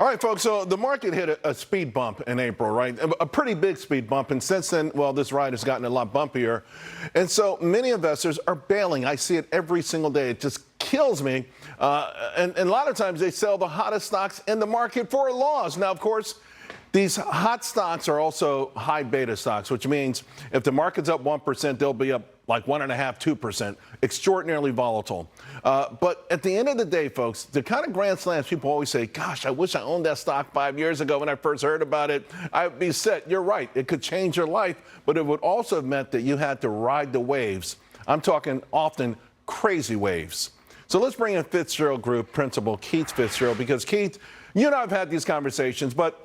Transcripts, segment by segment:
All right, folks, so the market hit a speed bump in April, right? A pretty big speed bump. And since then, well, this ride has gotten a lot bumpier. And so many investors are bailing. I see it every single day. It just kills me. And a lot of times they sell the hottest stocks in the market for a loss. Now, of course, these hot stocks are also high beta stocks, which means if the market's up 1%, they'll be up like 1.5%, 2%, extraordinarily volatile. But at the end of the day, folks, the kind of grand slams people always say, gosh, I wish I owned that stock 5 years ago when I first heard about it. I'd be set. You're right. It could change your life, but it would also have meant that you had to ride the waves. I'm talking often crazy waves. So let's bring in Fitz-Gerald Group Principal Keith Fitz-Gerald, because Keith, you and I have had these conversations, but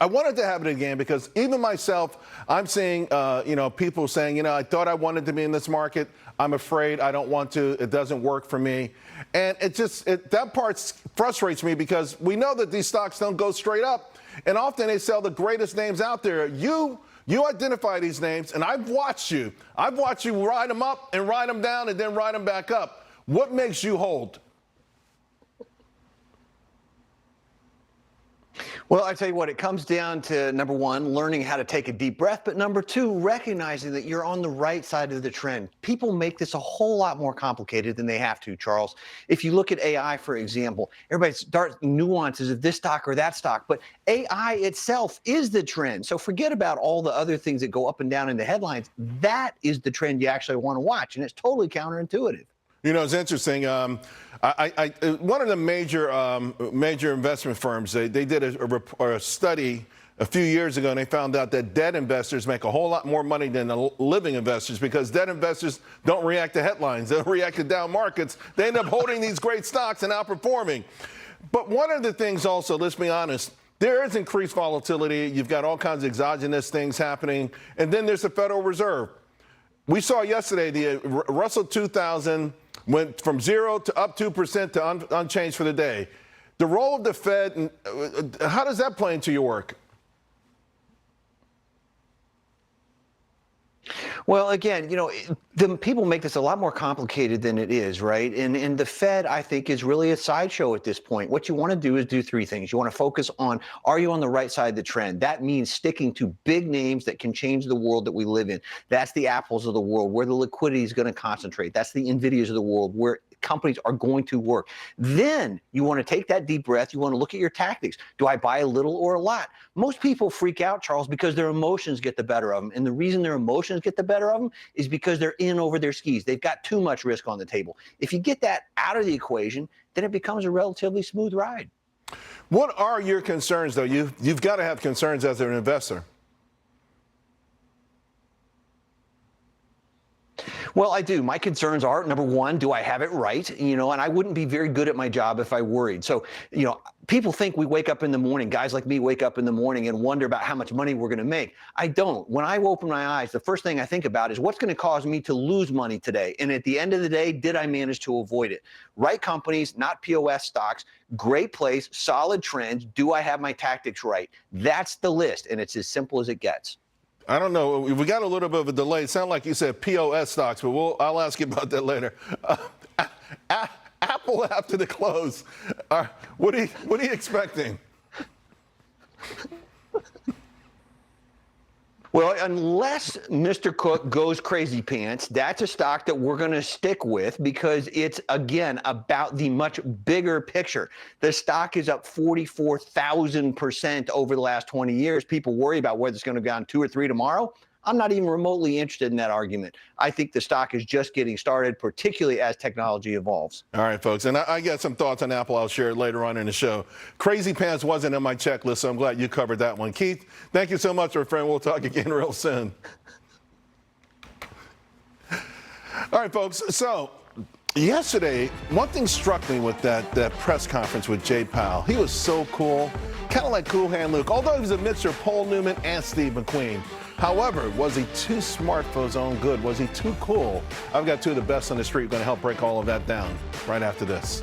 I wanted to have it again because even myself, I'm seeing, people saying, I thought I wanted to be in this market. I'm afraid I don't want to. It doesn't work for me. And that part frustrates me because we know that these stocks don't go straight up. And often they sell the greatest names out there. You identify these names, and I've watched you. I've watched you ride them up and ride them down and then ride them back up. What makes you hold? Well, I tell you what, it comes down to, number one, learning how to take a deep breath, but number two, recognizing that you're on the right side of the trend. People make this a whole lot more complicated than they have to, Charles. If you look at AI, for example, everybody starts nuances of this stock or that stock, but AI itself is the trend. So forget about all the other things that go up and down in the headlines. That is the trend you actually want to watch, and it's totally counterintuitive. It's interesting. One of the major investment firms, they did a study a few years ago, and they found out that debt investors make a whole lot more money than the living investors because debt investors don't react to headlines. They don't react to down markets. They end up holding these great stocks and outperforming. But one of the things also, let's be honest, there is increased volatility. You've got all kinds of exogenous things happening. And then there's the Federal Reserve. We saw yesterday the Russell 2000 went from 0 to up 2% to unchanged for the day. The role of the Fed, how does that play into your work? Well, again, the people make this a lot more complicated than it is, right? And the Fed, I think, is really a sideshow at this point. What you want to do is do three things. You want to focus on, are you on the right side of the trend? That means sticking to big names that can change the world that we live in. That's the Apples of the world, where the liquidity is going to concentrate. That's the Nvidias of the world, where companies are going to work. Then you want to take that deep breath. You want to look at your tactics. Do I buy a little or a lot? Most people freak out, Charles, because their emotions get the better of them. And the reason their emotions get the better of them is because they're in over their skis. They've got too much risk on the table. If you get that out of the equation, then it becomes a relatively smooth ride. What are your concerns, though? You've got to have concerns as an investor. Well, I do. My concerns are, number one, do I have it right? And I wouldn't be very good at my job if I worried. So, people think we wake up in the morning, guys like me wake up in the morning and wonder about how much money we're going to make. I don't. When I open my eyes, the first thing I think about is what's going to cause me to lose money today? And at the end of the day, did I manage to avoid it? Right companies, not POS stocks, great place, solid trends. Do I have my tactics right? That's the list, and it's as simple as it gets. I don't know. We got a little bit of a delay. It sounded like you said POS stocks, but I'll ask you about that later. Apple after the close. What are you expecting? Well, unless Mr. Cook goes crazy pants, that's a stock that we're going to stick with because it's, again, about the much bigger picture. The stock is up 44,000% over the last 20 years. People worry about whether it's going to go down 2 or 3 tomorrow. I'm not even remotely interested in that argument. I think the stock is just getting started, particularly as technology evolves. All right, folks. And I got some thoughts on Apple I'll share later on in the show. Crazy pants wasn't on my checklist, so I'm glad you covered that one. Keith, thank you so much, my friend. We'll talk again real soon. All right, folks. So yesterday, one thing struck me with that press conference with Jay Powell. He was so cool, kind of like Cool Hand Luke, although he was a mixture of Paul Newman and Steve McQueen. However, was he too smart for his own good? Was he too cool? I've got two of the best on the street going to help break all of that down right after this.